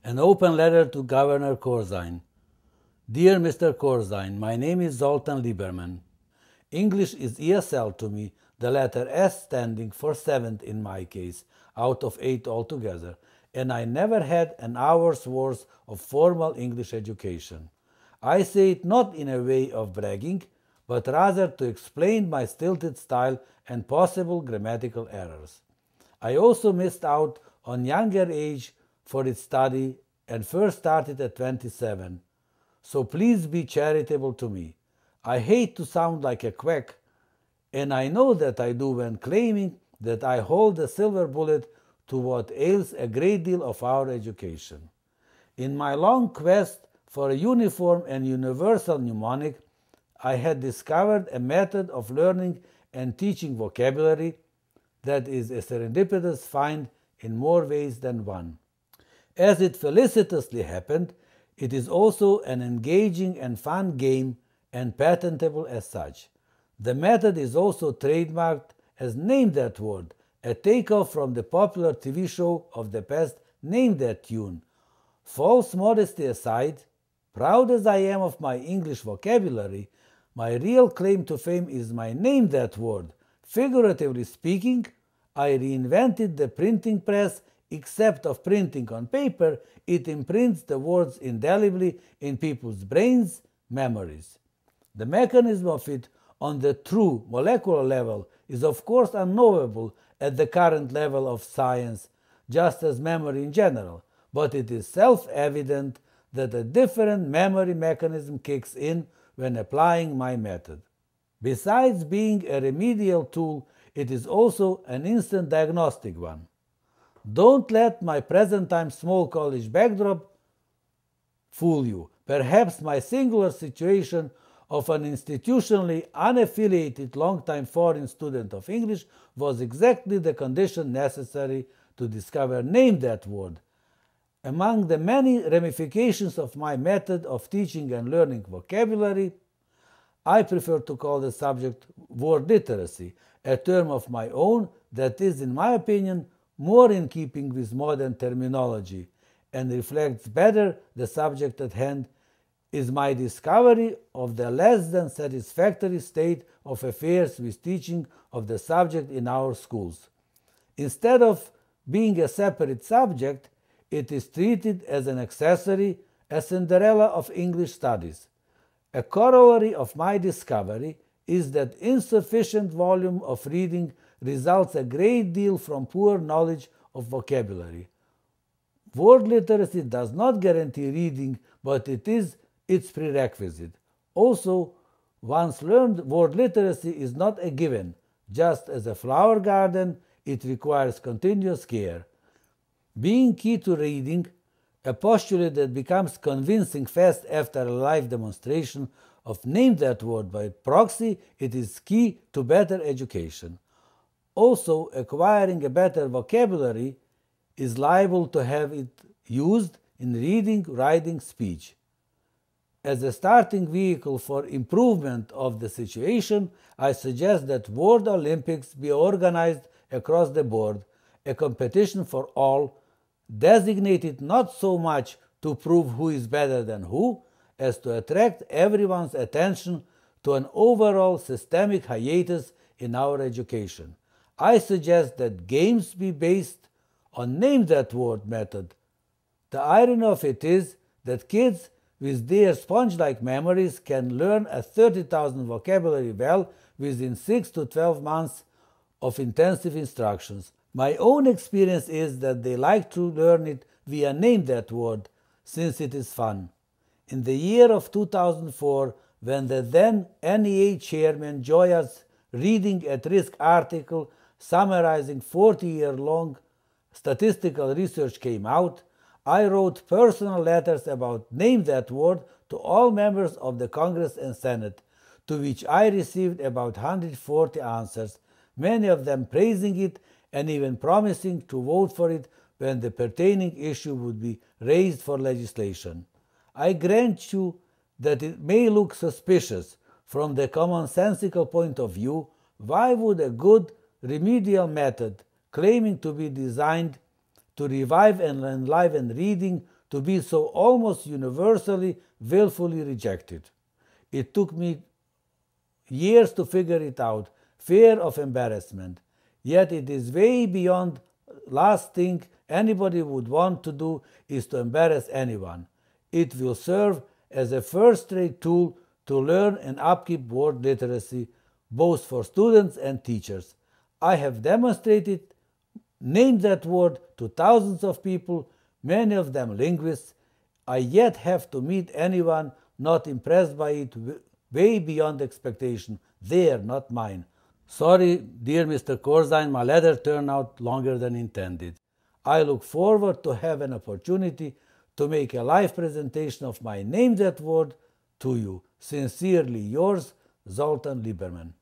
An open letter to Governor Corzine. Dear Mr. Corzine, my name is Zoltan Lieberman. English is ESL to me, the letter S standing for 7th in my case, out of 8 altogether, and I never had an hour's worth of formal English education. I say it not in a way of bragging, but rather to explain my stilted style and possible grammatical errors. I also missed out on younger age for its study and first started at 27. So please be charitable to me. I hate to sound like a quack, and I know that I do when claiming that I hold the silver bullet to what ails a great deal of our education. In my long quest for a uniform and universal mnemonic, I had discovered a method of learning and teaching vocabulary that is a serendipitous find in more ways than one. As it felicitously happened, it is also an engaging and fun game and patentable as such. The method is also trademarked as Name That Word, a takeoff from the popular TV show of the past Name That Tune. False modesty aside, proud as I am of my English vocabulary, my real claim to fame is my Name That Word. Figuratively speaking, I reinvented the printing press. Except of printing on paper, it imprints the words indelibly in people's brains, memories. The mechanism of it on the true molecular level is of course unknowable at the current level of science, just as memory in general, but it is self-evident that a different memory mechanism kicks in when applying my method. Besides being a remedial tool, it is also an instant diagnostic one. Don't let my present-time small college backdrop fool you. Perhaps my singular situation of an institutionally unaffiliated long-time foreign student of English was exactly the condition necessary to discover Name That Word. Among the many ramifications of my method of teaching and learning vocabulary, I prefer to call the subject word literacy, a term of my own that is, in my opinion, more in keeping with modern terminology and reflects better the subject at hand, is my discovery of the less than satisfactory state of affairs with teaching of the subject in our schools. Instead of being a separate subject, it is treated as an accessory, a Cinderella of English studies. A corollary of my discovery is that insufficient volume of reading results a great deal from poor knowledge of vocabulary. Word literacy does not guarantee reading, but it is its prerequisite. Also, once learned word literacy is not a given. Just as a flower garden, it requires continuous care. Being key to reading, a postulate that becomes convincing fast after a live demonstration of Name That Word by proxy, it is key to better education. Also, acquiring a better vocabulary is liable to have it used in reading, writing, speech. As a starting vehicle for improvement of the situation, I suggest that Word Olympics be organized across the board, a competition for all, designated not so much to prove who is better than who, as to attract everyone's attention to an overall systemic hiatus in our education. I suggest that games be based on Name That Word method. The irony of it is that kids with their sponge-like memories can learn a 30,000 vocabulary well within 6 to 12 months of intensive instructions. My own experience is that they like to learn it via Name That Word, since it is fun. In the year of 2004, when the then NEA chairman Joya's reading at risk article summarizing 40-year-long statistical research came out, I wrote personal letters about Name That Word to all members of the Congress and Senate, to which I received about 140 answers, many of them praising it and even promising to vote for it when the pertaining issue would be raised for legislation. I grant you that it may look suspicious from the commonsensical point of view. Why would a good remedial method claiming to be designed to revive and enliven reading, to be so almost universally, willfully rejected. It took me years to figure it out, fear of embarrassment. Yet it is way beyond. Last thing anybody would want to do is to embarrass anyone. It will serve as a first-rate tool to learn and upkeep word literacy, both for students and teachers. I have demonstrated, named that word to thousands of people, many of them linguists. I yet have to meet anyone not impressed by it way beyond expectation. Their, not mine. Sorry, dear Mr. Corzine, my letter turned out longer than intended. I look forward to have an opportunity to make a live presentation of my Name That Word to you. Sincerely yours, Zoltan Lieberman.